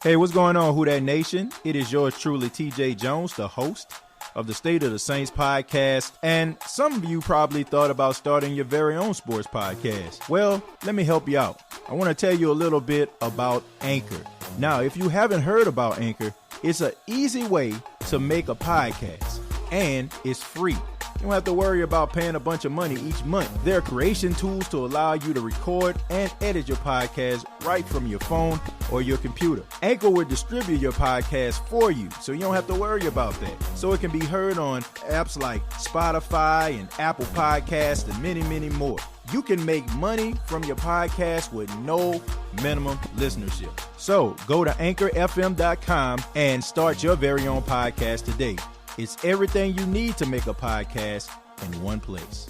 Hey, what's going on, Who Dat Nation? It is yours truly, TJ Jones, the host of the State of the Saints podcast. And some of you probably thought about starting your very own sports podcast. Well, let me help you out. I want to tell you a little bit about Anchor. Now, if you haven't heard about Anchor, it's an easy way to make a podcast, and it's free. You don't have to worry about paying a bunch of money each month. There are creation tools to allow you to record and edit your podcast right from your phone or your computer. Anchor will distribute your podcast for you, so you don't have to worry about that. So it can be heard on apps like Spotify and Apple Podcasts and many, many more. You can make money from your podcast with no minimum listenership. So go to anchorfm.com and start your very own podcast today. It's everything you need to make a podcast in one place.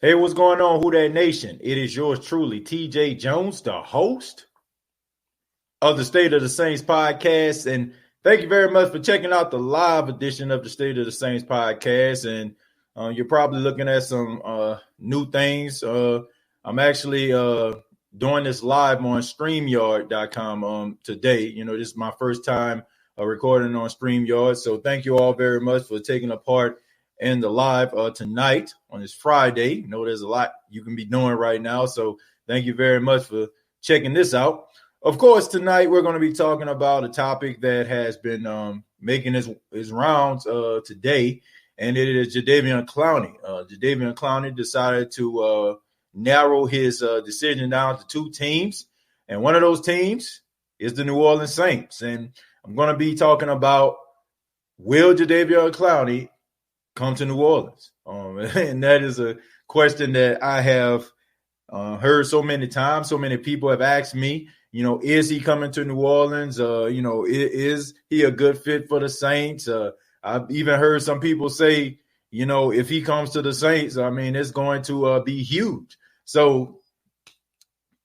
Hey, what's going on, Who Dat Nation? It is yours truly, TJ Jones, the host of the State of the Saints podcast. And thank you very much for checking out the live edition of the State of the Saints podcast. And you're probably looking at some new things. I'm actually doing this live on StreamYard.com today. You know, this is my first time recording on StreamYard. So thank you all very much for taking a part in the live tonight on this Friday. You know, there's a lot you can be doing right now. So thank you very much for checking this out. Of course, tonight we're going to be talking about a topic that has been making his rounds today, and it is Jadeveon Clowney. Jadeveon Clowney decided to narrow his decision down to two teams, and one of those teams is the New Orleans Saints. And I'm going to be talking about, will Jadeveon Clowney come to New Orleans? And that is a question that I have heard so many times. So many people have asked me, you know, is he coming to New Orleans? You know, is he a good fit for the Saints? I've even heard some people say, you know, if he comes to the Saints, I mean, it's going to be huge. So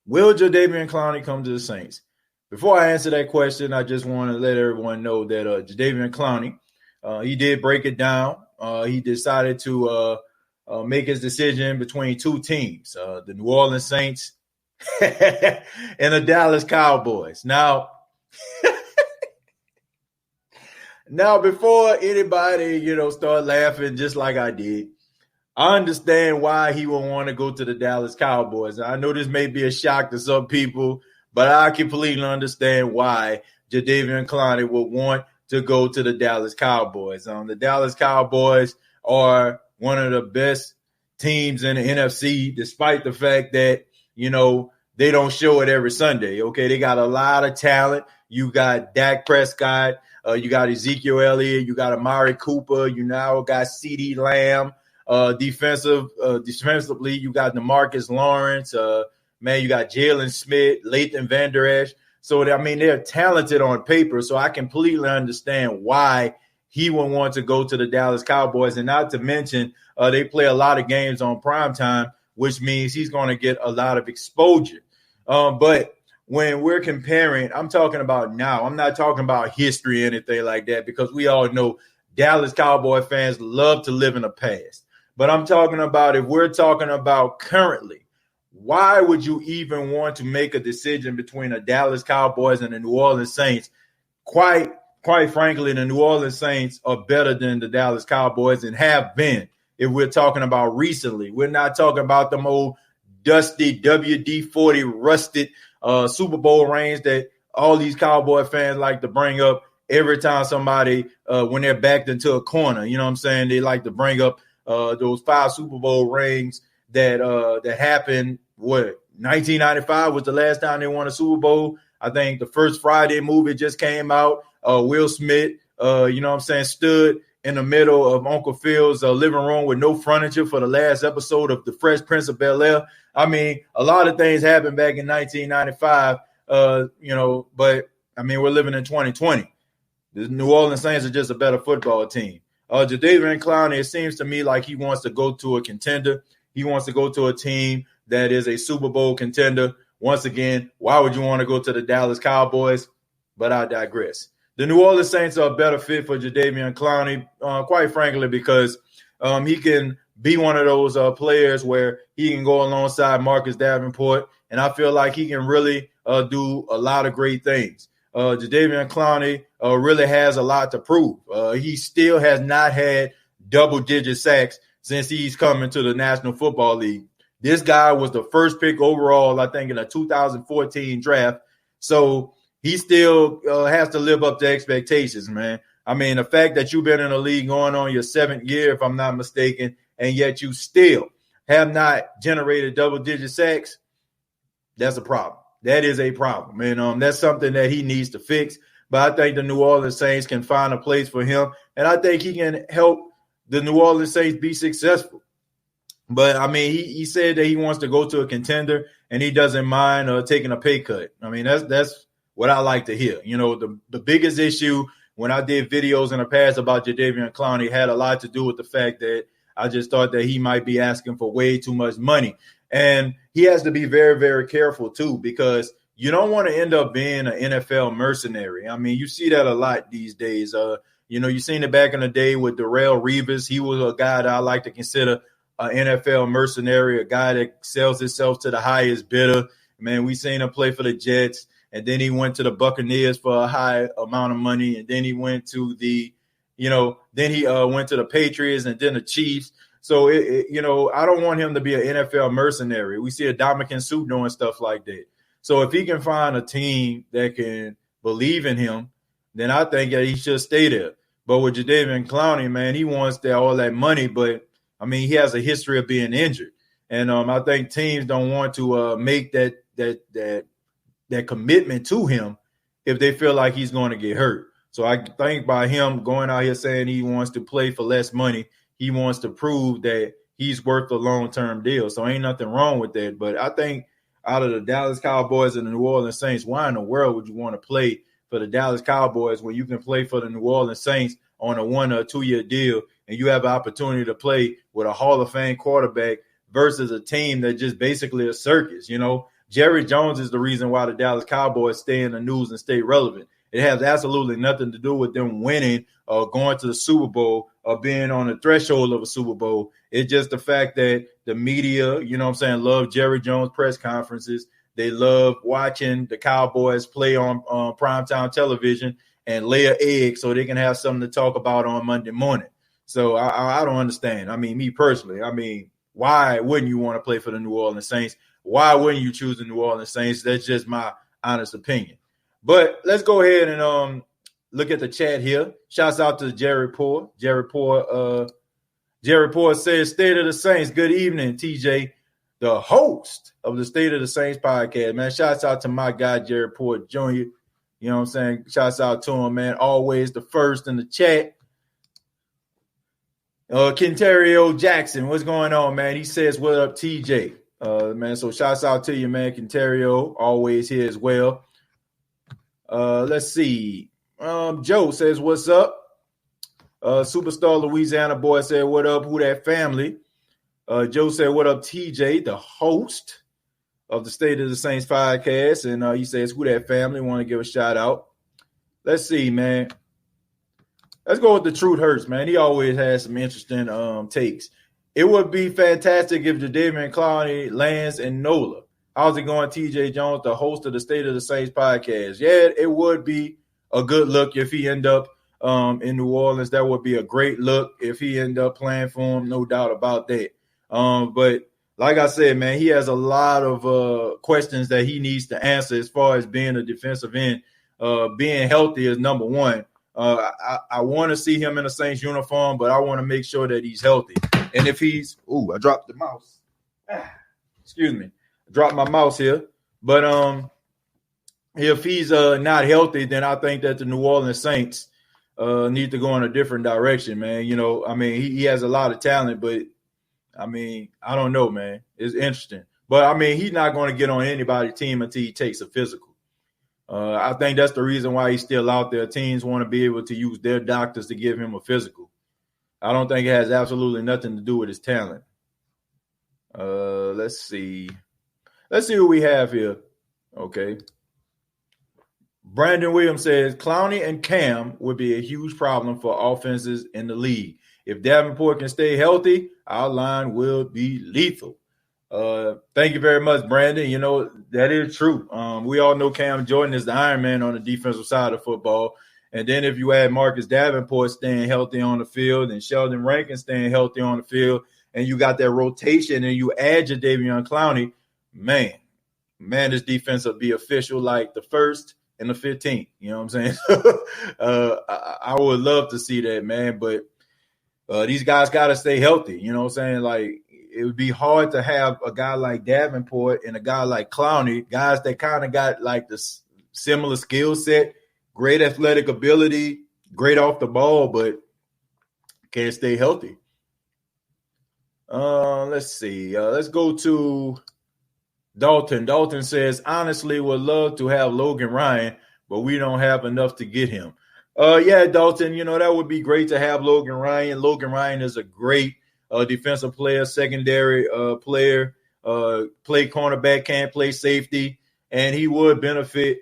will Jadeveon Clowney come to the Saints? Before I answer that question, I just want to let everyone know that Jadeveon Clowney, he did break it down. He decided to make his decision between two teams, the New Orleans Saints and the Dallas Cowboys. Now, before anybody, you know, start laughing just like I did, I understand why he would want to go to the Dallas Cowboys. I know this may be a shock to some people, but I completely understand why Jadeveon Clowney would want to go to the Dallas Cowboys. The Dallas Cowboys are one of the best teams in the NFC, despite the fact that, you know, they don't show it every Sunday. Okay, they got a lot of talent. You got Dak Prescott, you got Ezekiel Elliott, you got Amari Cooper, you now got CeeDee Lamb. Defensively, you got DeMarcus Lawrence. Man, you got Jalen Smith, Leighton Vander Esch. So, I mean, they're talented on paper. So I completely understand why he would want to go to the Dallas Cowboys. And not to mention, they play a lot of games on primetime, which means he's going to get a lot of exposure. But when we're comparing, I'm talking about now. I'm not talking about history or anything like that, because we all know Dallas Cowboy fans love to live in the past. But I'm talking about, if we're talking about currently, why would you even want to make a decision between the Dallas Cowboys and the New Orleans Saints? Quite frankly, the New Orleans Saints are better than the Dallas Cowboys and have been, if we're talking about recently. We're not talking about them old dusty WD-40 rusted Super Bowl rings that all these Cowboy fans like to bring up every time somebody, when they're backed into a corner. You know what I'm saying? They like to bring up those 5 Super Bowl rings that happened. 1995 was the last time they won a Super Bowl. I think the first Friday movie just came out. Will Smith, you know what I'm saying, stood in the middle of Uncle Phil's living room with no furniture for the last episode of The Fresh Prince of Bel-Air. I mean, a lot of things happened back in 1995, you know, but, I mean, we're living in 2020. The New Orleans Saints are just a better football team. Jadeveon Clowney, it seems to me like he wants to go to a contender. He wants to go to a team that is a Super Bowl contender. Once again, why would you want to go to the Dallas Cowboys? But I digress. The New Orleans Saints are a better fit for Jadeveon Clowney, quite frankly, because he can be one of those players where he can go alongside Marcus Davenport. and I feel like he can really do a lot of great things. Jadeveon Clowney really has a lot to prove. He still has not had double-digit sacks since he's come into the National Football League. This guy was the first pick overall, I think, in a 2014 draft. So he still has to live up to expectations, man. I mean, the fact that you've been in the league going on your 7th year, if I'm not mistaken, and yet you still have not generated double-digit sacks, that's a problem. That is a problem. And that's something that he needs to fix. But I think the New Orleans Saints can find a place for him. And I think he can help the New Orleans Saints be successful. But, I mean, he said that he wants to go to a contender and he doesn't mind taking a pay cut. I mean, that's what I like to hear. You know, the biggest issue when I did videos in the past about Jadeveon Clowney had a lot to do with the fact that I just thought that he might be asking for way too much money. And he has to be very, very careful, too, because you don't want to end up being an NFL mercenary. I mean, you see that a lot these days. You seen it back in the day with Darrelle Revis. He was a guy that I like to consider an NFL mercenary, a guy that sells himself to the highest bidder. Man, we seen him play for the Jets, and then he went to the Buccaneers for a high amount of money, and then he went to the Patriots and then the Chiefs. So, I don't want him to be an NFL mercenary. We see a Dominican Suit doing stuff like that. So if he can find a team that can believe in him, then I think that he should stay there. But with Jadeveon Clowney, man, he wants all that money, but, I mean, he has a history of being injured. And I think teams don't want to make that commitment to him if they feel like he's going to get hurt. So I think by him going out here saying he wants to play for less money, he wants to prove that he's worth a long-term deal. So ain't nothing wrong with that. But I think out of the Dallas Cowboys and the New Orleans Saints, why in the world would you want to play for the Dallas Cowboys when you can play for the New Orleans Saints on a 1 or 2 year deal and you have an opportunity to play with a Hall of Fame quarterback versus a team that just basically a circus? You know, Jerry Jones is the reason why the Dallas Cowboys stay in the news and stay relevant. It has absolutely nothing to do with them winning or going to the Super Bowl or being on the threshold of a Super Bowl. It's just the fact that the media, love Jerry Jones press conferences. They love watching the Cowboys play on primetime television and lay an egg so they can have something to talk about on Monday morning. So I don't understand. I mean, me personally, why wouldn't you want to play for the New Orleans Saints? Why wouldn't you choose the New Orleans Saints? That's just my honest opinion. But let's go ahead and look at the chat here. Shouts out to Jerry Poor. Jerry Poor says, State of the Saints. Good evening, TJ, the host of the State of the Saints podcast. Man, shouts out to my guy, Jerry Poor Jr. You know what I'm saying? Shouts out to him, man. Always the first in the chat. Quinterio Jackson, what's going on, man? He says, what up, TJ? Man, so shouts out to you, man. Quinterio, always here as well. Let's see. Joe says, what's up? Superstar Louisiana boy said, what up? Who that family? Joe said, what up, TJ, the host of the State of the Saints podcast. And he says, who that family? Want to give a shout out. Let's see, man. Let's go with the Truth Hurts, man. He always has some interesting takes. It would be fantastic if Jadeveon Clowney lands in NOLA. How's it going, TJ Jones, the host of the State of the Saints podcast? Yeah, it would be a good look if he end up in New Orleans. That would be a great look if he end up playing for him, no doubt about that. But like I said, man, he has a lot of questions that he needs to answer as far as being a defensive end. Being healthy is number one. I want to see him in a Saints uniform, but I want to make sure that he's healthy. And if he's – I dropped the mouse. Excuse me. I dropped my mouse here. But if he's not healthy, then I think that the New Orleans Saints need to go in a different direction, man. He has a lot of talent, but, I don't know, man. It's interesting. But, he's not going to get on anybody's team until he takes a physical. I think that's the reason why he's still out there. Teams want to be able to use their doctors to give him a physical. I don't think it has absolutely nothing to do with his talent. Let's see. Let's see who we have here. Okay. Brandon Williams says, Clowney and Cam would be a huge problem for offenses in the league. If Davenport can stay healthy, our line will be lethal. Thank you very much, Brandon. You know, that is true. We all know Cam Jordan is the Iron Man on the defensive side of football. And then if you add Marcus Davenport staying healthy on the field and Sheldon Rankin staying healthy on the field, and you got that rotation and you add Jadeveon Clowney, man, this defense will be official like the 1st and the 15th. You know what I'm saying? I would love to see that, man. But these guys got to stay healthy. You know what I'm saying? Like, it would be hard to have a guy like Davenport and a guy like Clowney, guys that kind of got like the similar skill set, great athletic ability, great off the ball, but can't stay healthy. Let's see. Let's go to Dalton. Dalton says, honestly, would love to have Logan Ryan, but we don't have enough to get him. Yeah, Dalton, you know, that would be great to have Logan Ryan. Logan Ryan is a great defensive player, secondary player, play cornerback, can't play safety, and he would benefit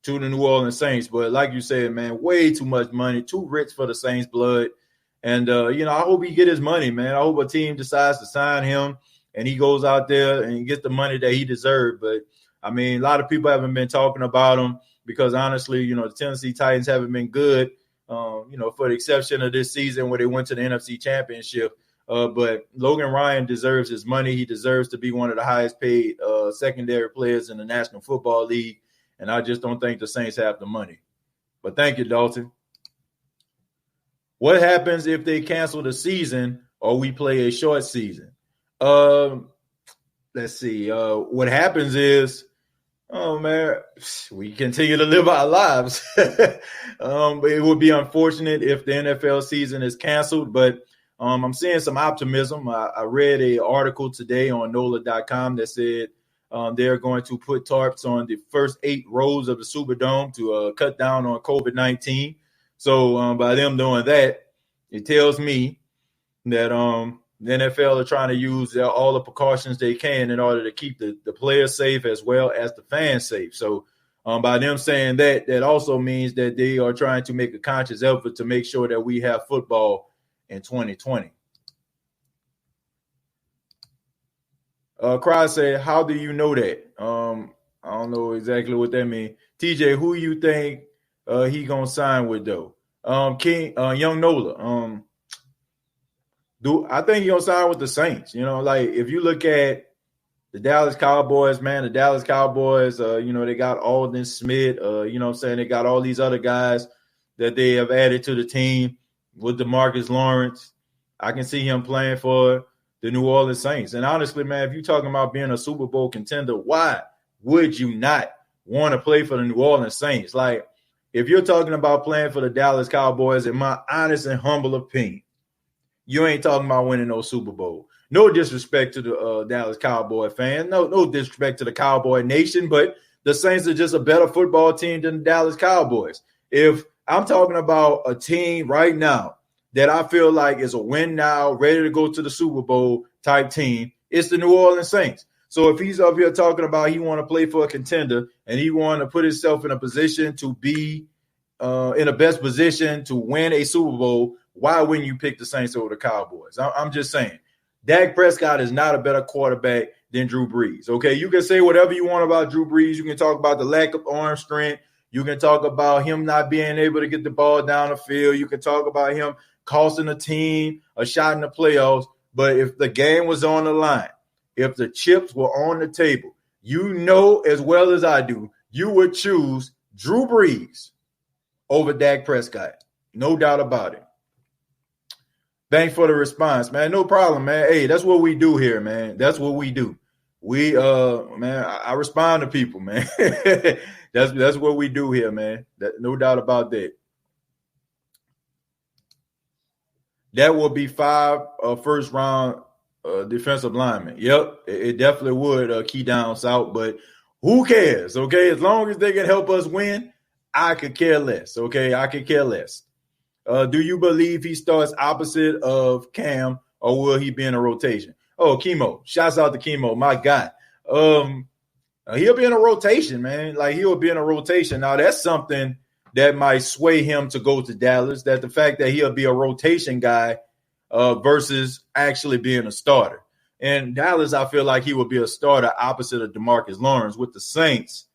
to the New Orleans Saints. But like you said, man, way too much money, too rich for the Saints' blood. And, you know, I hope he get his money, man. I hope a team decides to sign him and he goes out there and gets the money that he deserved. But, I mean, a lot of people haven't been talking about him because, honestly, you know, the Tennessee Titans haven't been good, you know, for the exception of this season where they went to the NFC Championship. But Logan Ryan deserves his money. He deserves to be one of the highest paid secondary players in the National Football League. And I just don't think the Saints have the money. But thank you, Dalton. What happens if they cancel the season or we play a short season? Let's see. What happens is, oh, man, we continue to live our lives. But it would be unfortunate if the NFL season is canceled. But I'm seeing some optimism. I read an article today on NOLA.com that said they're going to put tarps on the first 8 rows of the Superdome to cut down on COVID-19. So by them doing that, it tells me that the NFL are trying to use all the precautions they can in order to keep the players safe as well as the fans safe. So by them saying that, that also means that they are trying to make a conscious effort to make sure that we have football in 2020. Cry said, how do you know that? I don't know exactly what that means. TJ, who you think he gonna sign with though? Young Nola. I think he gonna sign with the Saints? You know, like if you look at the Dallas Cowboys, man, you know, they got Aldon Smith, you know what I'm saying? They got all these other guys that they have added to the team with DeMarcus Lawrence. I can see him playing for the New Orleans Saints. And honestly, man, if you're talking about being a Super Bowl contender, why would you not want to play for the New Orleans Saints? Like, if you're talking about playing for the Dallas Cowboys, in my honest and humble opinion, you ain't talking about winning no Super Bowl. No disrespect to the Dallas Cowboy fans. No disrespect to the Cowboy Nation, but the Saints are just a better football team than the Dallas Cowboys. If I'm talking about a team right now that I feel like is a win now, ready to go to the Super Bowl type team, it's the New Orleans Saints. So if he's up here talking about he want to play for a contender and he want to put himself in a position to be in the best position to win a Super Bowl, why wouldn't you pick the Saints over the Cowboys? I'm just saying. Dak Prescott is not a better quarterback than Drew Brees. Okay, you can say whatever you want about Drew Brees. You can talk about the lack of arm strength. You can talk about him not being able to get the ball down the field. You can talk about him costing a team a shot in the playoffs. But if the game was on the line, if the chips were on the table, you know as well as I do, you would choose Drew Brees over Dak Prescott. No doubt about it. Thanks for the response, man. No problem, man. Hey, that's what we do here, man. That's what we do. We, man, I respond to people, man. That's what we do here, man. No doubt about that. That would be 5 first-round defensive linemen. Yep, it definitely would key down south, but who cares, okay? As long as they can help us win, I could care less, okay? I could care less. Do you believe he starts opposite of Cam, or will he be in a rotation? Oh, Chemo. Shouts out to Chemo. My God. He'll be in a rotation, man. Like, he'll be in a rotation. Now, that's something that might sway him to go to Dallas, that the fact that he'll be a rotation guy versus actually being a starter. In Dallas, I feel like he would be a starter opposite of DeMarcus Lawrence. With the Saints,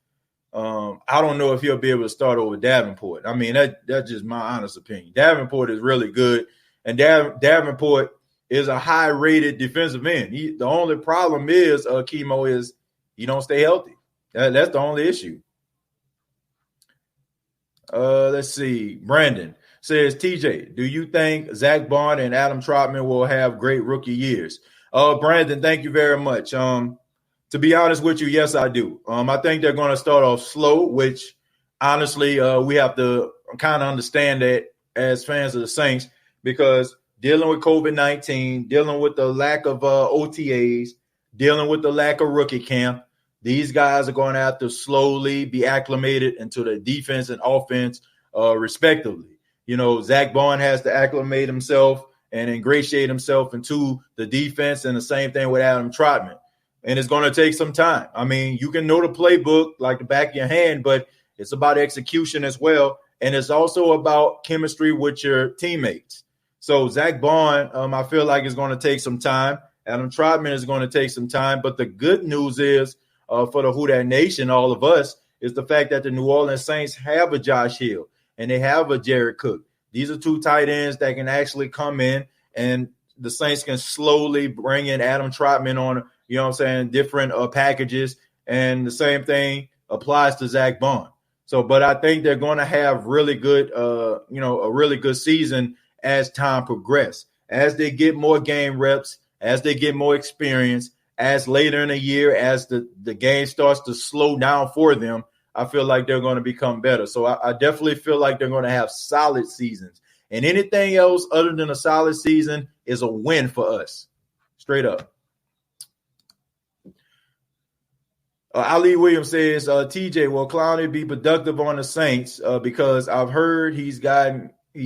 I don't know if he'll be able to start over Davenport. I mean, that's just my honest opinion. Davenport is really good, and Davenport is a high-rated defensive end. The only problem is, Chemo, is he don't stay healthy. That's the only issue. Let's see. Brandon says, TJ, do you think Zach Bond and Adam Trotman will have great rookie years? Brandon, thank you very much. To be honest with you, yes, I do. I think they're going to start off slow, which honestly, we have to kind of understand that as fans of the Saints, because dealing with COVID-19, dealing with the lack of OTAs, dealing with the lack of rookie camp, these guys are going to have to slowly be acclimated into the defense and offense, respectively. You know, Zach Bond has to acclimate himself and ingratiate himself into the defense, and the same thing with Adam Trotman. And it's going to take some time. I mean, you can know the playbook like the back of your hand, but it's about execution as well. And it's also about chemistry with your teammates. So Zach Bond, I feel like it's going to take some time. Adam Trotman is going to take some time. But the good news is, for the Who Dat Nation, all of us, is the fact that the New Orleans Saints have a Josh Hill and they have a Jared Cook. These are two tight ends that can actually come in, and the Saints can slowly bring in Adam Trotman on, you know what I'm saying, different packages. And the same thing applies to Zach Bond. So, but I think they're going to have really good, a really good season as time progresses. As they get more game reps, as they get more experience, as later in the year, as the game starts to slow down for them, I feel like they're going to become better. So I definitely feel like they're going to have solid seasons. And anything else other than a solid season is a win for us. Straight up. Ali Williams says, TJ, will Clowney be productive on the Saints? Because I've heard he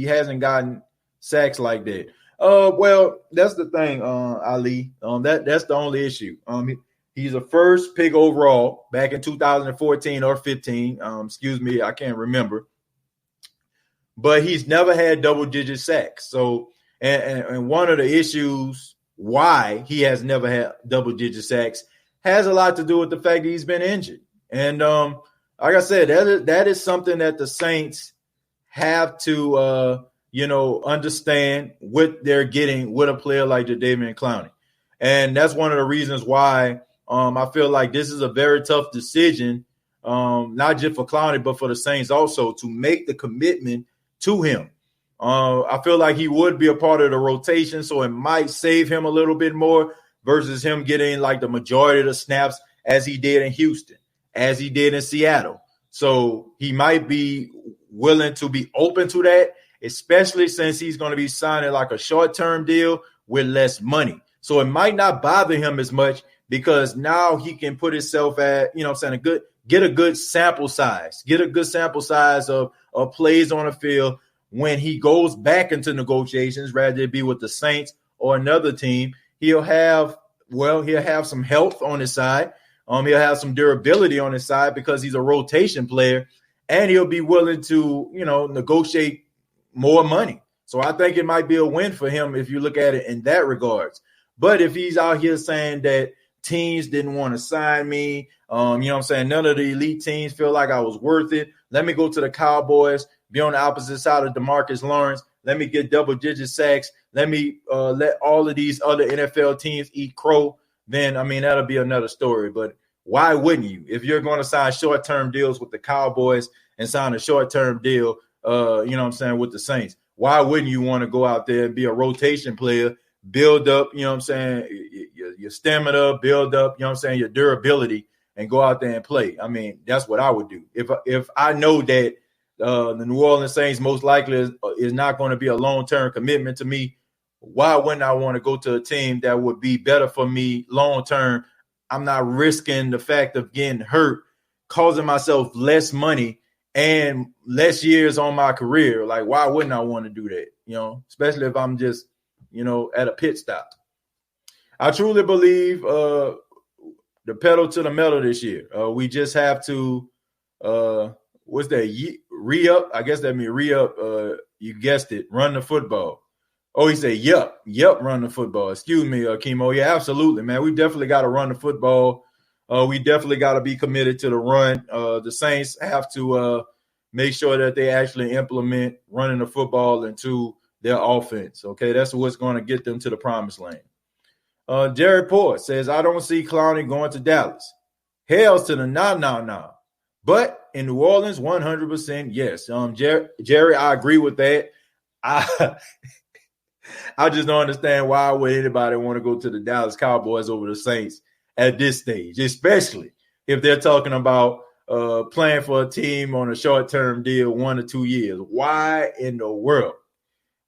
hasn't gotten sacks like that. Well, that's the thing, Ali. That's the only issue. He's a first pick overall back in 2014 or 15. Excuse me, I can't remember. But he's never had double-digit sacks. So, and one of the issues why he has never had double-digit sacks has a lot to do with the fact that he's been injured. And like I said, that is something that the Saints have to, understand what they're getting with a player like Jadeveon Clowney. And that's one of the reasons why I feel like this is a very tough decision, not just for Clowney, but for the Saints also, to make the commitment to him. I feel like he would be a part of the rotation, so it might save him a little bit more versus him getting like the majority of the snaps as he did in Houston, as he did in Seattle. So he might be willing to be open to that, especially since he's going to be signing like a short-term deal with less money. So it might not bother him as much because now he can put himself at, get a good sample size, of plays on the field when he goes back into negotiations, rather it be with the Saints or another team. He'll have some health on his side. He'll have some durability on his side because he's a rotation player, and he'll be willing to, negotiate more money. So I think it might be a win for him if you look at it in that regards. But if he's out here saying that teams didn't want to sign me, none of the elite teams feel like I was worth it, let me go to the Cowboys, be on the opposite side of DeMarcus Lawrence, let me get double-digit sacks, let me let all of these other NFL teams eat crow, then, that'll be another story. But why wouldn't you? If you're going to sign short-term deals with the Cowboys and sign a short-term deal, with the Saints, why wouldn't you want to go out there and be a rotation player, build up, your stamina, build up, your durability, and go out there and play? That's what I would do. If I know that the New Orleans Saints most likely is not going to be a long-term commitment to me, why wouldn't I want to go to a team that would be better for me long-term? I'm not risking the fact of getting hurt, causing myself less money and less years on my career. Like, why wouldn't I want to do that? Especially if I'm just, at a pit stop. I truly believe the pedal to the metal this year. We just have to, re-up? I guess that means re-up. You guessed it, run the football. Oh, he said, yep, run the football. Excuse me, Chemo. Yeah, absolutely, man. We definitely got to run the football. We definitely got to be committed to the run. The Saints have to make sure that they actually implement running the football into their offense. Okay, that's what's going to get them to the promised land. Jerry Port says, I don't see Clowney going to Dallas. Hells to the nah. But in New Orleans, 100% yes. Jerry, I agree with that. I just don't understand why would anybody want to go to the Dallas Cowboys over the Saints at this stage, especially if they're talking about playing for a team on a short-term deal, 1 or 2 years. Why in the world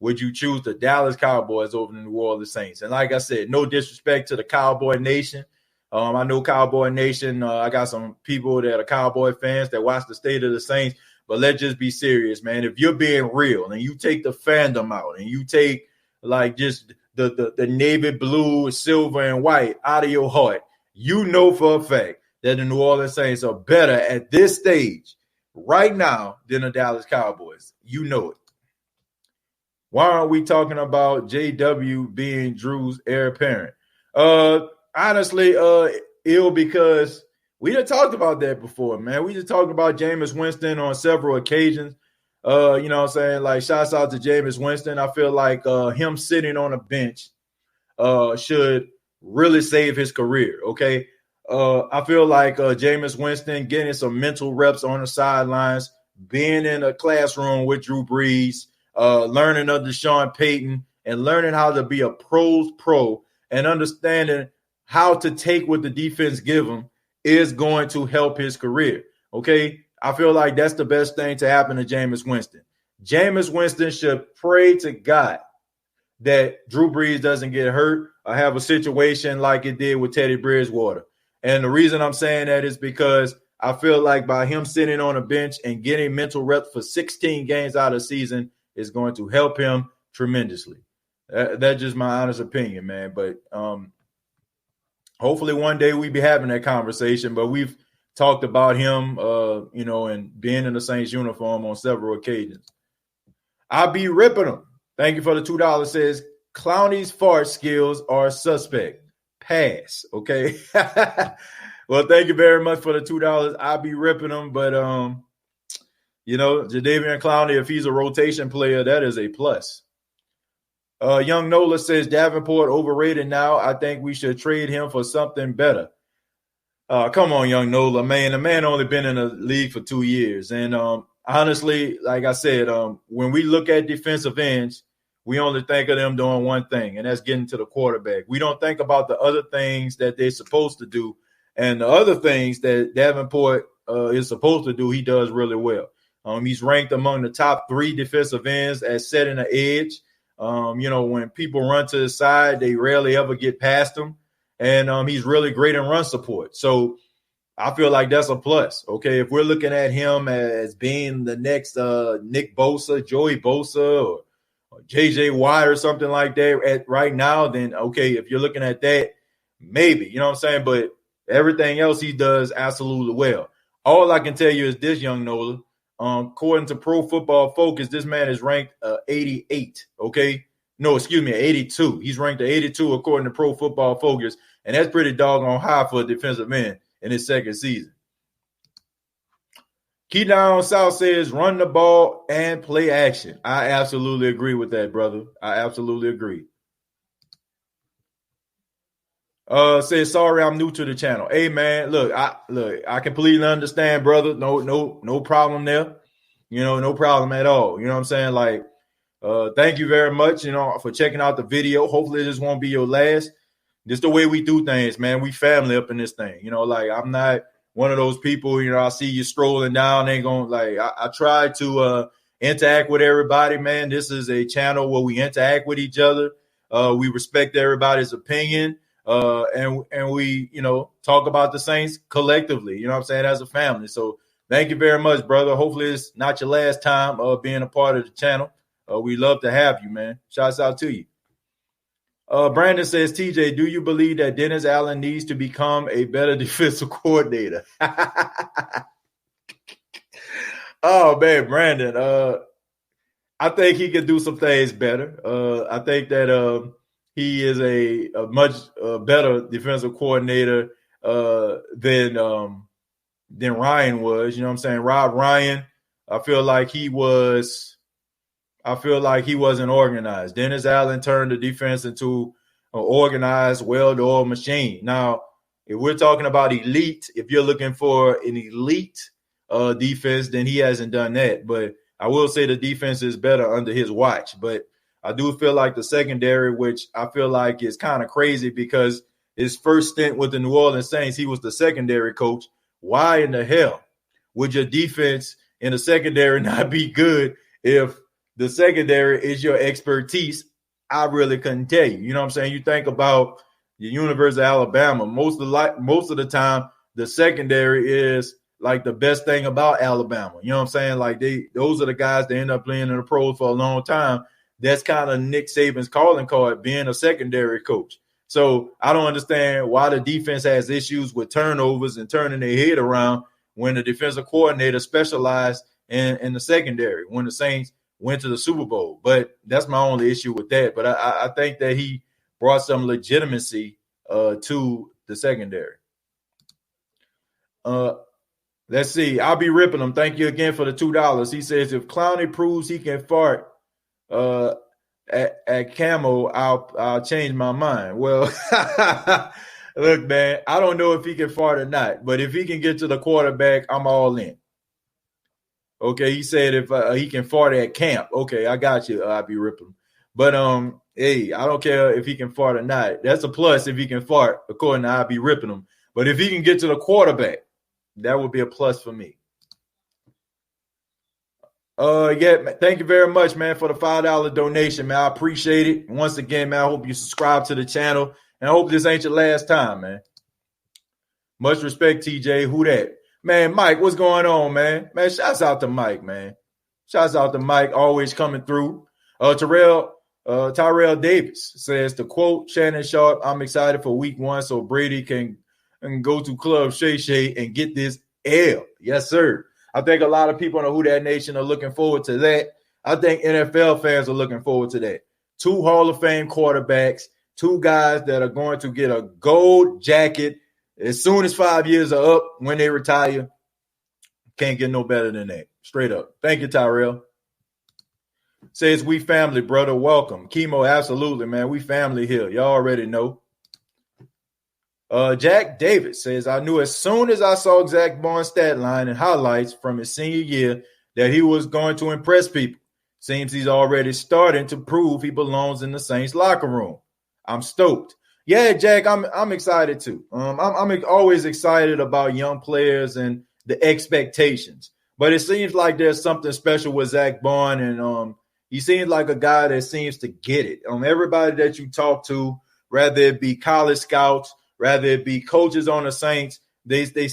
would you choose the Dallas Cowboys over the New Orleans Saints? And like I said, no disrespect to the Cowboy Nation. I know Cowboy Nation. I got some people that are Cowboy fans that watch the State of the Saints. But let's just be serious, man. If you're being real and you take the fandom out and you take like just the navy blue, silver, and white out of your heart, you know for a fact that the New Orleans Saints are better at this stage right now than the Dallas Cowboys. You know it. Why aren't we talking about JW being Drew's heir apparent? Honestly, because we done talked about that before, man. We just talked about Jameis Winston on several occasions. You know what I'm saying? Like, shouts out to Jameis Winston. I feel like him sitting on a bench should really save his career, okay? I feel like Jameis Winston getting some mental reps on the sidelines, being in a classroom with Drew Brees, learning under Sean Payton, and learning how to be a pro's pro and understanding how to take what the defense give him is going to help his career, okay? I feel like that's the best thing to happen to Jameis Winston. Jameis Winston should pray to God that Drew Brees doesn't get hurt or have a situation like it did with Teddy Bridgewater. And the reason I'm saying that is because I feel like by him sitting on a bench and getting mental reps for 16 games out of the season is going to help him tremendously. That's just my honest opinion, man. But hopefully one day we be having that conversation. But we've talked about him, and being in the Saints uniform on several occasions. I be ripping him. Thank you for the $2. Says Clowney's fart skills are suspect. Pass. Okay. Well, thank you very much for the $2. I be ripping him, but Jadeveon Clowney, if he's a rotation player, that is a plus. Young Nola says Davenport overrated now. I think we should trade him for something better. Come on, young Nola, man. The man only been in the league for 2 years. And honestly, like I said, when we look at defensive ends, we only think of them doing one thing, and that's getting to the quarterback. We don't think about the other things that they're supposed to do. And the other things that Davenport is supposed to do, he does really well. He's ranked among the top 3 defensive ends at setting the edge. When people run to the side, they rarely ever get past him. And he's really great in run support. So I feel like that's a plus. Okay, if we're looking at him as being the next Nick Bosa, Joey Bosa, or J.J. Watt or something like that right now, then okay, if you're looking at that, maybe. You know what I'm saying? But everything else he does absolutely well. All I can tell you is this, young Nola. According to Pro Football Focus, this man is ranked 88, okay? No, excuse me, 82. He's ranked 82 according to Pro Football Focus, and that's pretty doggone high for a defensive end in his second season. Key Down South says run the ball and play action. I absolutely agree with that, brother. I absolutely agree. Says sorry, I'm new to the channel. Hey man, look, I completely understand, brother. No problem there. No problem at all. You know what I'm saying? Like, thank you very much, for checking out the video. Hopefully this won't be your last. Just the way we do things, man. We family up in this thing. Like I'm not one of those people, I see you strolling down, ain't going like I try to interact with everybody, man. This is a channel where we interact with each other. We respect everybody's opinion. And we, talk about the Saints collectively, you know what I'm saying, as a family. So thank you very much, brother. Hopefully it's not your last time being a part of the channel. We love to have you, man. Shouts out to you. Brandon says, TJ, do you believe that Dennis Allen needs to become a better defensive coordinator? Oh, man, Brandon. I think he can do some things better. I think that he is a much better defensive coordinator than Ryan was. You know what I'm saying? Rob Ryan, I feel like he wasn't organized. Dennis Allen turned the defense into an organized, well-oiled machine. Now, if we're talking about elite, if you're looking for an elite defense, then he hasn't done that. But I will say the defense is better under his watch. But I do feel like the secondary, which I feel like is kind of crazy because his first stint with the New Orleans Saints, he was the secondary coach. Why in the hell would your defense in the secondary not be good if the secondary is your expertise? I really couldn't tell you. You know what I'm saying? You think about the University of Alabama. Most of the time, the secondary is like the best thing about Alabama. You know what I'm saying? Like those are the guys that end up playing in the pros for a long time. That's kind of Nick Saban's calling card, being a secondary coach. So I don't understand why the defense has issues with turnovers and turning their head around when the defensive coordinator specialized in the secondary when the Saints went to the Super Bowl. But that's my only issue with that. But I think that he brought some legitimacy to the secondary. Let's see. I'll be ripping him. Thank you again for the $2. He says, if Clowney proves he can fart at Camo, I'll change my mind. Well, look, man, I don't know if he can fart or not, but if he can get to the quarterback, I'm all in. Okay, he said if he can fart at camp. Okay, I got you. I'll be ripping him. But hey, I don't care if he can fart or not. That's a plus if he can fart, according to I'll be ripping him. But if he can get to the quarterback, that would be a plus for me. Yeah, thank you very much, man, for the $5 donation, man. I appreciate it. Once again, man, I hope you subscribe to the channel, and I hope this ain't your last time, man. Much respect, TJ. Who that? Man, Mike, what's going on, man? Man, shouts out to Mike, man. Shouts out to Mike, always coming through. Tyrell Davis says, to quote Shannon Sharp, I'm excited for week 1 so Brady can go to Club Shay Shay and get this L. Yes, sir. I think a lot of people in the Who Dat Nation are looking forward to that. I think NFL fans are looking forward to that. 2 Hall of Fame quarterbacks, 2 guys that are going to get a gold jacket as soon as 5 years are up when they retire. Can't get no better than that. Straight up. Thank you, Tyrell. Says, we family, brother. Welcome. Chemo, absolutely, man. We family here. Y'all already know. Jack Davis says, I knew as soon as I saw Zach Barnes' stat line and highlights from his senior year that he was going to impress people. Seems he's already starting to prove he belongs in the Saints locker room. I'm stoked. Yeah, Jack, I'm excited too. I'm always excited about young players and the expectations. But it seems like there's something special with Zach Barnes, and he seems like a guy that seems to get it. Everybody that you talk to, whether it be college scouts, rather it be coaches on the Saints, it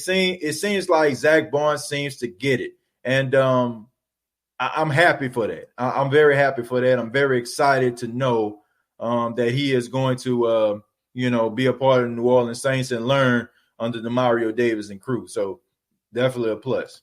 seems like Zach Barnes seems to get it. And I'm happy for that. I'm very happy for that. I'm very excited to know that he is going to, be a part of the New Orleans Saints and learn under the Mario Davis and crew. So definitely a plus.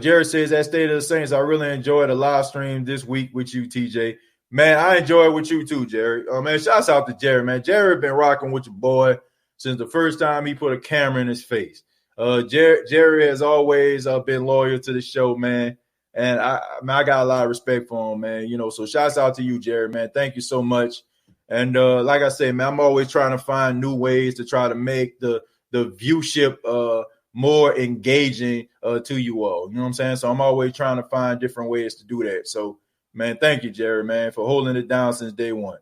Jared says, at State of the Saints, I really enjoyed the live stream this week with you, TJ. Man, I enjoy it with you too, Jerry. Man, shouts out to Jerry, man. Jerry been rocking with your boy since the first time he put a camera in his face. Jerry has always been loyal to the show, man. And I got a lot of respect for him, man. So shouts out to you, Jerry, man. Thank you so much. And like I said, man, I'm always trying to find new ways to try to make the viewship more engaging to you all. You know what I'm saying? So I'm always trying to find different ways to do that. So, man, thank you, Jerry, man, for holding it down since day one.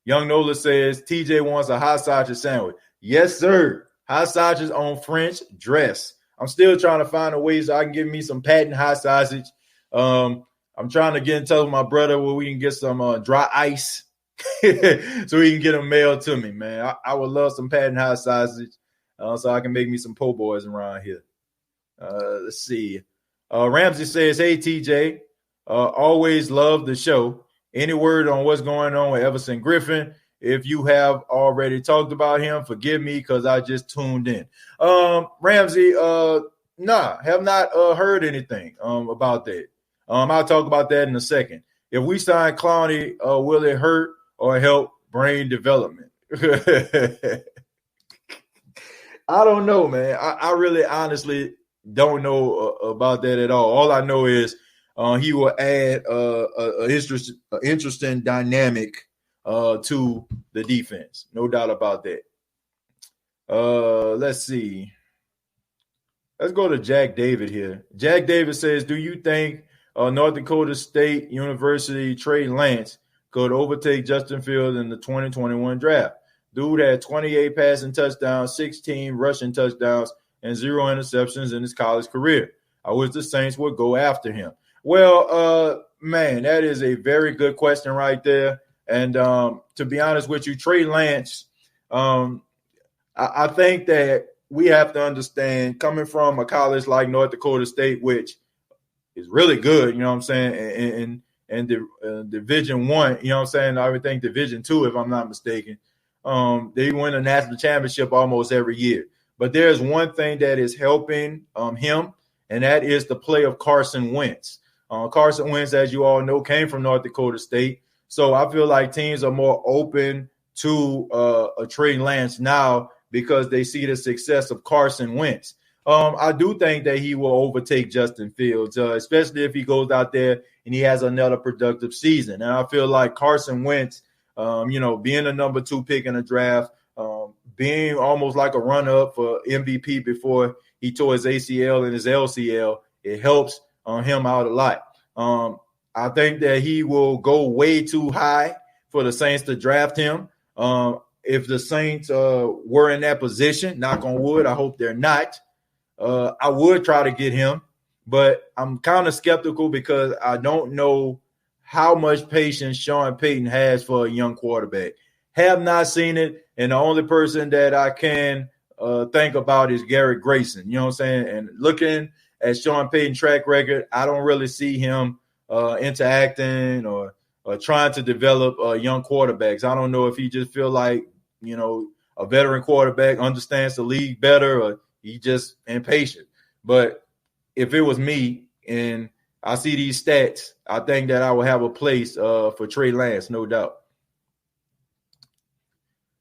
Young Nola says, TJ wants a hot sausage sandwich. Yes, sir. Hot sausage on French dress. I'm still trying to find a way so I can get me some patent hot sausage. I'm trying to get in touch with my brother where we can get some dry ice so he can get them mailed to me, man. I would love some patent hot sausage so I can make me some po' boys around here. Let's see. Ramsey says, hey, TJ. Always love the show. Any word on what's going on with Everson Griffin? If you have already talked about him, forgive me because I just tuned in. Ramsey, have not heard anything about that. I'll talk about that in a second. If we sign Clowney, will it hurt or help brain development? I don't know, man. I really honestly don't know about that at all. All I know is he will add an interesting dynamic to the defense. No doubt about that. Let's see. Let's go to Jack David here. Jack David says, do you think North Dakota State University Trey Lance could overtake Justin Fields in the 2021 draft? Dude had 28 passing touchdowns, 16 rushing touchdowns, and 0 interceptions in his college career. I wish the Saints would go after him. Well, man, that is a very good question right there. And to be honest with you, Trey Lance, I think that we have to understand, coming from a college like North Dakota State, which is really good, you know what I'm saying, and Division I, you know what I'm saying, I would think Division II, if I'm not mistaken. They win a national championship almost every year. But there's one thing that is helping him, and that is the play of Carson Wentz. Carson Wentz, as you all know, came from North Dakota State. So I feel like teams are more open to a Trey Lance now because they see the success of Carson Wentz. I do think that he will overtake Justin Fields, especially if he goes out there and he has another productive season. And I feel like Carson Wentz, being a number 2 pick in the draft, being almost like a run-up for MVP before he tore his ACL and his LCL, it helps him out a lot. I think that he will go way too high for the Saints to draft him. If the Saints were in that position, knock on wood, I hope they're not, I would try to get him. But I'm kind of skeptical because I don't know how much patience Sean Payton has for a young quarterback. Have not seen it, and the only person that I can think about is Garrett Grayson. You know what I'm saying? And looking at Sean Payton's track record, I don't really see him interacting or trying to develop young quarterbacks. I don't know if he just feel like, a veteran quarterback understands the league better or he just impatient. But if it was me and I see these stats, I think that I will have a place for Trey Lance, no doubt.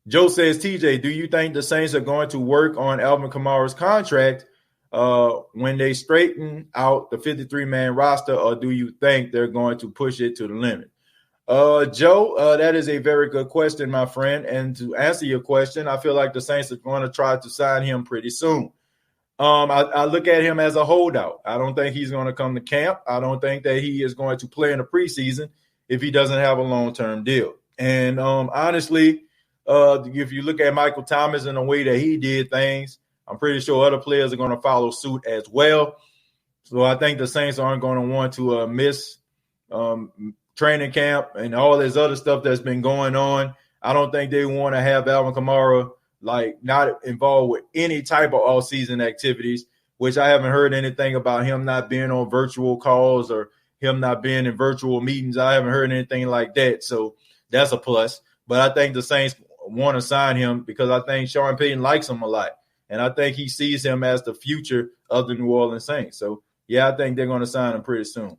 Joe says, TJ, do you think the Saints are going to work on Alvin Kamara's contract when they straighten out the 53-man roster, or do you think they're going to push it to the limit? Joe, that is a very good question, my friend. And to answer your question, I feel like the Saints are going to try to sign him pretty soon. I look at him as a holdout. I don't think he's going to come to camp. I don't think that he is going to play in the preseason if he doesn't have a long-term deal. And honestly, if you look at Michael Thomas and the way that he did things, I'm pretty sure other players are going to follow suit as well. So I think the Saints aren't going to want to miss training camp and all this other stuff that's been going on. I don't think they want to have Alvin Kamara not involved with any type of all-season activities, which I haven't heard anything about him not being on virtual calls or him not being in virtual meetings. I haven't heard anything like that. So that's a plus. But I think the Saints want to sign him because I think Sean Payton likes him a lot. And I think he sees him as the future of the New Orleans Saints. So, yeah, I think they're going to sign him pretty soon.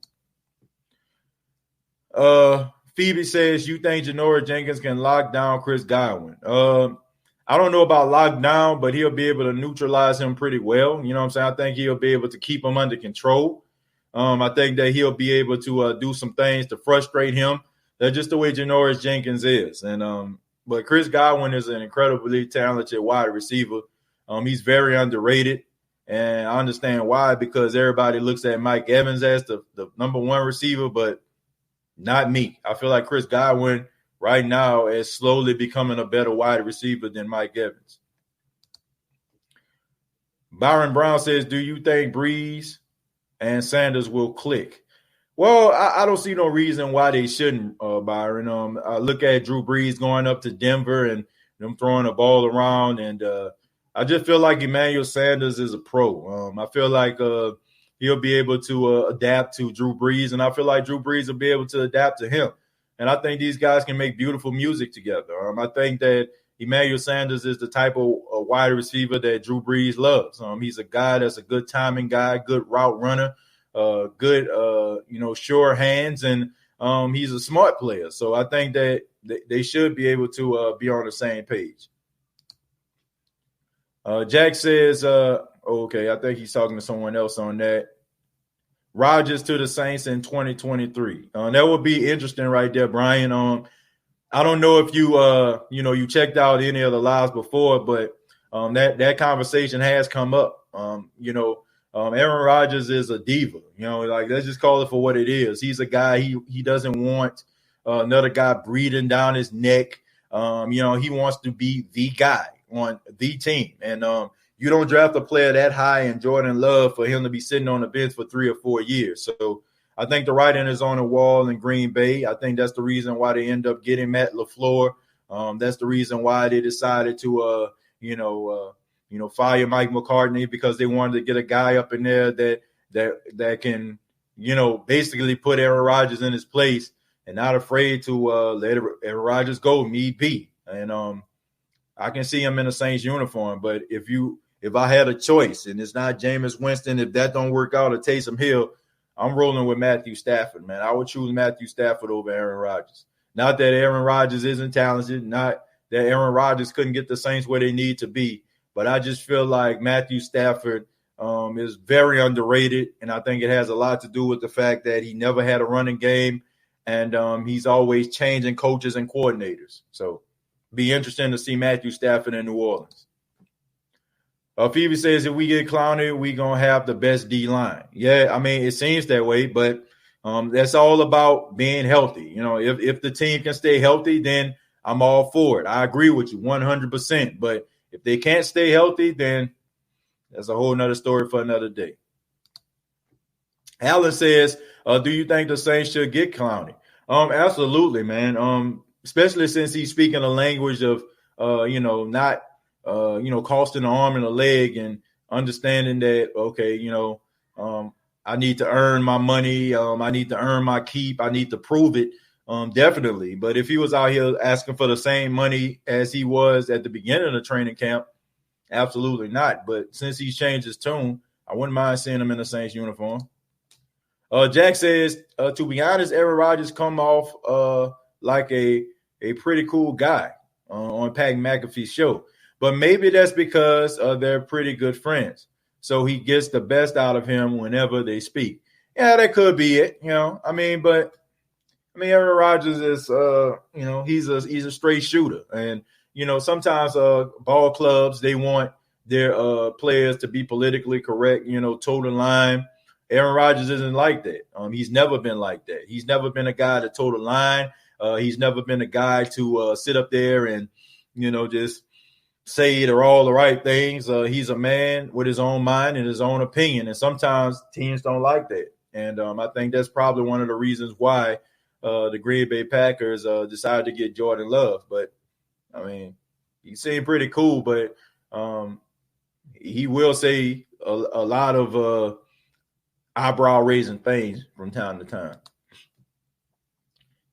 Phoebe says, you think Janoris Jenkins can lock down Chris Godwin? I don't know about lockdown, but he'll be able to neutralize him pretty well. You know what I'm saying? I think he'll be able to keep him under control. I think that he'll be able to do some things to frustrate him. That's just the way Janoris Jenkins is. And but Chris Godwin is an incredibly talented wide receiver. He's very underrated, and I understand why, because everybody looks at Mike Evans as the number 1 receiver, but not me. I feel like Chris Godwin right now is slowly becoming a better wide receiver than Mike Evans. Byron Brown says, do you think Breeze and Sanders will click? Well, I don't see no reason why they shouldn't, Byron. I look at Drew Brees going up to Denver and them throwing the ball around, and I just feel like Emmanuel Sanders is a pro. I feel like he'll be able to adapt to Drew Brees, and I feel like Drew Brees will be able to adapt to him. And I think these guys can make beautiful music together. I think that Emmanuel Sanders is the type of wide receiver that Drew Brees loves. He's a guy that's a good timing guy, good route runner. good, sure hands, and he's a smart player. So I think that they should be able to be on the same page. Jack says, okay, I think he's talking to someone else on that. Rodgers to the Saints in 2023. That would be interesting right there, Brian. I don't know if you checked out any of the lives before, but that conversation has come up. Aaron Rodgers is a diva. Let's just call it for what it is. He's a guy. He doesn't want another guy breathing down his neck. He wants to be the guy on the team, and you don't draft a player that high in Jordan Love for him to be sitting on the bench for 3 or 4 years. So I think the writing is on the wall in Green Bay. I think that's the reason why they end up getting Matt LaFleur. That's the reason why they decided to, fire Mike McCartney, because they wanted to get a guy up in there that can, basically put Aaron Rodgers in his place and not afraid to let Aaron Rodgers go, need be. And I can see him in a Saints uniform, but if I had a choice and it's not Jameis Winston, if that don't work out, or Taysom Hill, I'm rolling with Matthew Stafford, man. I would choose Matthew Stafford over Aaron Rodgers. Not that Aaron Rodgers isn't talented, not that Aaron Rodgers couldn't get the Saints where they need to be, but I just feel like Matthew Stafford is very underrated, and I think it has a lot to do with the fact that he never had a running game, and he's always changing coaches and coordinators. So be interesting to see Matthew Stafford in New Orleans. Phoebe says, if we get Clowney, we going to have the best D-line. Yeah, I mean, it seems that way, but that's all about being healthy. If the team can stay healthy, then I'm all for it. I agree with you 100%. But if they can't stay healthy, then that's a whole nother story for another day. Alan says, do you think the Saints should get Clowney? Absolutely, man. Especially since he's speaking a language of, not – costing an arm and a leg, and understanding that, okay, I need to earn my money. I need to earn my keep. I need to prove it. Definitely. But if he was out here asking for the same money as he was at the beginning of the training camp, absolutely not. But since he's changed his tune, I wouldn't mind seeing him in the Saints uniform. Jack says, to be honest, Aaron Rodgers come off like a pretty cool guy on Pat McAfee's show. But maybe that's because they're pretty good friends. So he gets the best out of him whenever they speak. Yeah, that could be it. Aaron Rodgers is, he's a straight shooter. And, sometimes ball clubs, they want their players to be politically correct, toe the line. Aaron Rodgers isn't like that. He's never been like that. He's never been a guy to toe the line. He's never been a guy to sit up there and, just say they're all the right things. He's a man with his own mind and his own opinion, and sometimes teams don't like that. And I think that's probably one of the reasons why the Green Bay Packers decided to get Jordan Love. But, he seemed pretty cool, but he will say a lot of eyebrow-raising things from time to time.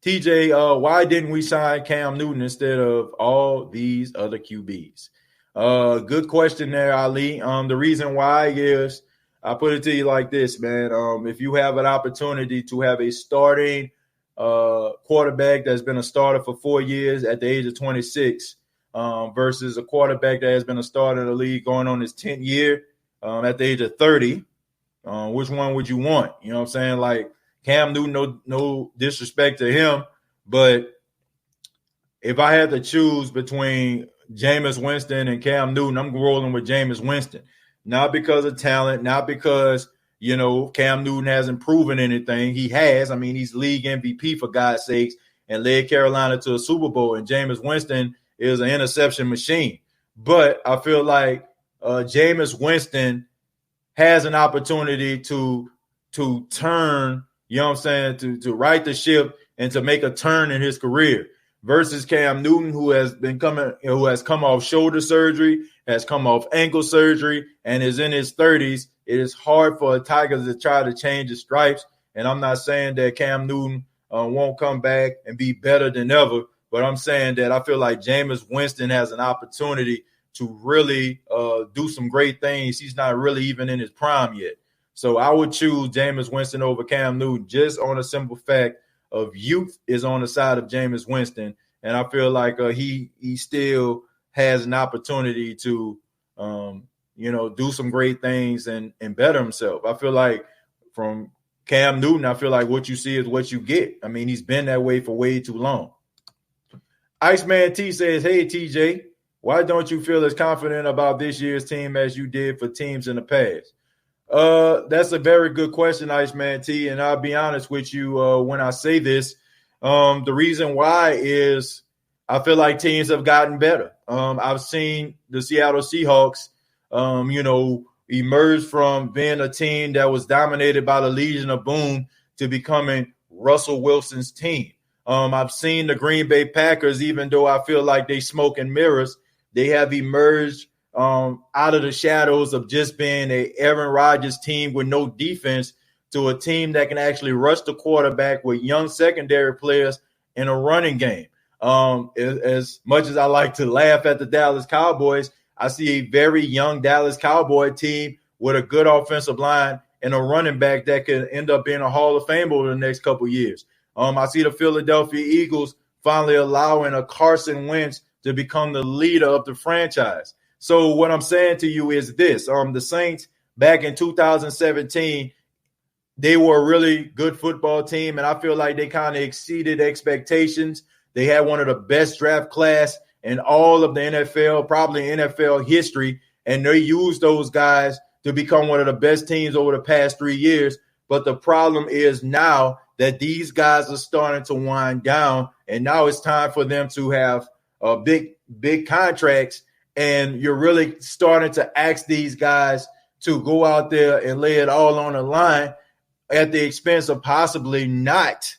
TJ, why didn't we sign Cam Newton instead of all these other QBs? Good question there, Ali. The reason why is, I put it to you like this, man. If you have an opportunity to have a starting quarterback that's been a starter for 4 years at the age of 26 versus a quarterback that has been a starter in the league going on his 10th year at the age of 30, which one would you want? You know what I'm saying? Like, Cam Newton, no disrespect to him, but if I had to choose between Jameis Winston and Cam Newton, I'm rolling with Jameis Winston. Not because of talent, not because, Cam Newton hasn't proven anything. He has. He's league MVP, for God's sakes, and led Carolina to a Super Bowl, and Jameis Winston is an interception machine. But I feel like Jameis Winston has an opportunity to turn, to right the ship and to make a turn in his career, versus Cam Newton, who has come off shoulder surgery, has come off ankle surgery, and is in his 30s. It is hard for a Tiger to try to change his stripes. And I'm not saying that Cam Newton won't come back and be better than ever, but I'm saying that I feel like Jameis Winston has an opportunity to really do some great things. He's not really even in his prime yet. So I would choose Jameis Winston over Cam Newton just on a simple fact of youth is on the side of Jameis Winston. And I feel like he still has an opportunity to, do some great things and better himself. I feel like from Cam Newton, I feel like what you see is what you get. I mean, he's been that way for way too long. Iceman T says, hey, TJ, why don't you feel as confident about this year's team as you did for teams in the past? That's a very good question, Iceman T. And I'll be honest with you when I say this. The reason why is I feel like teams have gotten better. I've seen the Seattle Seahawks, emerge from being a team that was dominated by the Legion of Boom to becoming Russell Wilson's team. I've seen the Green Bay Packers, even though I feel like they smoke and mirrors, they have emerged out of the shadows of just being a Aaron Rodgers team with no defense to a team that can actually rush the quarterback with young secondary players in a running game. As much as I like to laugh at the Dallas Cowboys, I see a very young Dallas Cowboy team with a good offensive line and a running back that could end up being a Hall of Fame over the next couple of years. I see the Philadelphia Eagles finally allowing a Carson Wentz to become the leader of the franchise. So what I'm saying to you is this. The Saints back in 2017, they were a really good football team, and I feel like they kind of exceeded expectations. They had one of the best draft class in all of the NFL, probably NFL history, and they used those guys to become one of the best teams over the past 3 years. But the problem is now that these guys are starting to wind down, and now it's time for them to have big contracts, and you're really starting to ask these guys to go out there and lay it all on the line at the expense of possibly not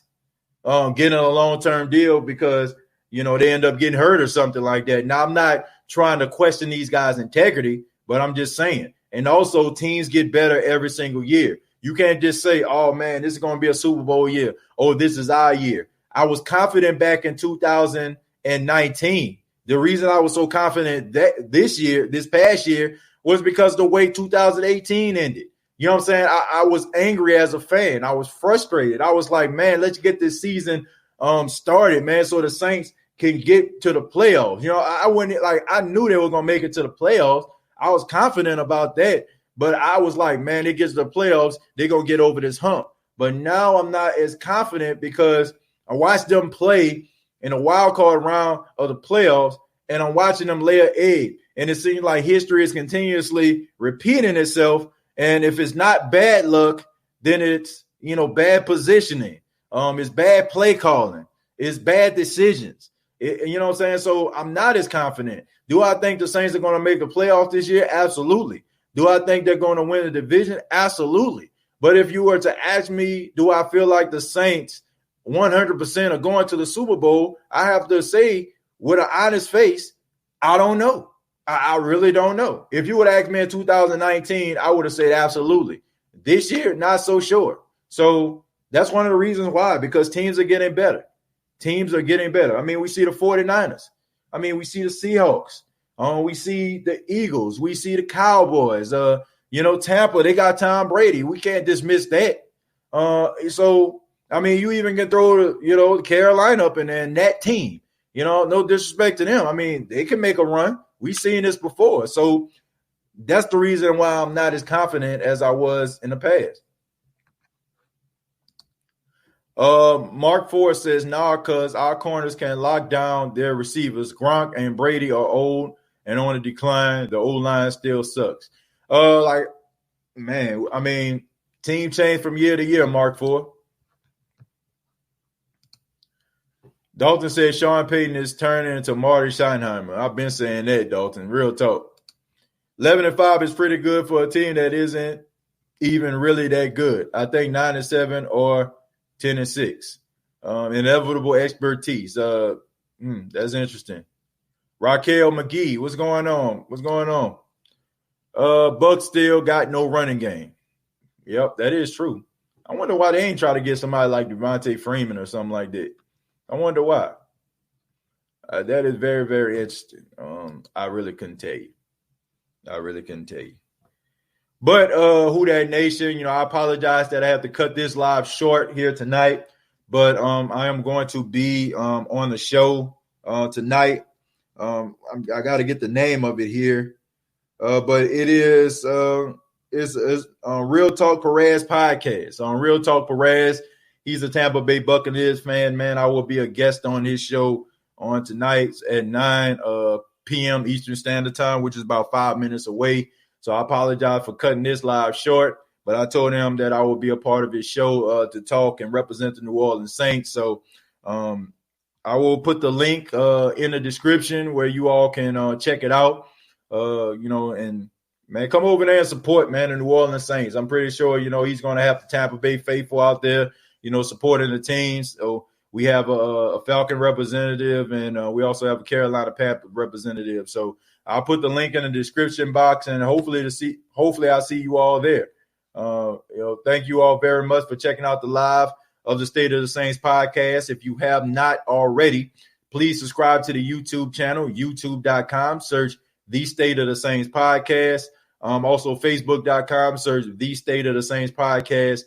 getting a long-term deal because, they end up getting hurt or something like that. Now, I'm not trying to question these guys' integrity, but I'm just saying. And also, teams get better every single year. You can't just say, oh, man, this is going to be a Super Bowl year. Oh, this is our year. I was confident back in 2019. The reason I was so confident that this past year, was because the way 2018 ended. You know what I'm saying? I was angry as a fan. I was frustrated. I was like, man, let's get this season started, man, so the Saints can get to the playoffs. I knew they were going to make it to the playoffs. I was confident about that. But I was like, man, it gets to the playoffs, they're going to get over this hump. But now I'm not as confident because I watched them play in the wild card round of the playoffs, and I'm watching them lay an egg. And it seems like history is continuously repeating itself. And if it's not bad luck, then it's, bad positioning. It's bad play calling. It's bad decisions. You know what I'm saying? So I'm not as confident. Do I think the Saints are going to make the playoffs this year? Absolutely. Do I think they're going to win the division? Absolutely. But if you were to ask me, do I feel like the Saints 100% are going to the Super Bowl? I have to say with an honest face, I don't know. I really don't know. If you would ask me in 2019, I would have said absolutely. This year, not so sure. So that's one of the reasons why, because teams are getting better. Teams are getting better. I mean, we see the 49ers. I mean, we see the Seahawks. We see the Eagles. We see the Cowboys. Tampa, they got Tom Brady. We can't dismiss that. So, I mean, you even can throw, Carolina up in there and that team. No disrespect to them. I mean, they can make a run. We've seen this before. So that's the reason why I'm not as confident as I was in the past. Mark Ford says, nah, cuz our corners can lock down their receivers. Gronk and Brady are old and on a decline. The O-line still sucks. Team change from year to year, Mark Ford. Dalton says Sean Payton is turning into Marty Schottenheimer. I've been saying that, Dalton. Real talk. 11-5 is pretty good for a team that isn't even really that good. I think 9-7 or 10-6. Inevitable expertise. That's interesting. Raquel McGee, what's going on? Bucks still got no running game. Yep, that is true. I wonder why they ain't try to get somebody like Devontae Freeman or something like that. I wonder why. That is very, very interesting. I really couldn't tell you. But Who Dat Nation, I apologize that I have to cut this live short here tonight. But I am going to be on the show tonight. I got to get the name of it here. But it is it's Real Talk Perez podcast. On Real Talk Perez, he's a Tampa Bay Buccaneers fan, man. I will be a guest on his show on tonight at 9 p.m. Eastern Standard Time, which is about 5 minutes away. So I apologize for cutting this live short, but I told him that I will be a part of his show to talk and represent the New Orleans Saints. So I will put the link in the description where you all can check it out. And man, come over there and support, man, the New Orleans Saints. I'm pretty sure, he's going to have the Tampa Bay faithful out there, supporting the teams. So we have a Falcon representative, and we also have a Carolina Panthers representative. So I'll put the link in the description box, and hopefully I'll see you all there. Thank you all very much for checking out the live of the State of the Saints podcast. If you have not already, please subscribe to the YouTube channel, youtube.com, search The State of the Saints podcast. Also facebook.com, search The State of the Saints podcast.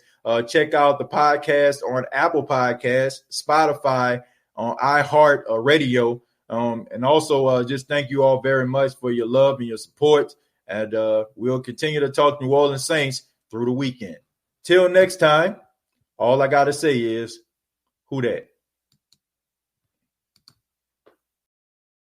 Check out the podcast on Apple Podcasts, Spotify, on iHeart Radio. And also just thank you all very much for your love and your support. And we'll continue to talk New Orleans Saints through the weekend. Till next time, all I got to say is, who dat?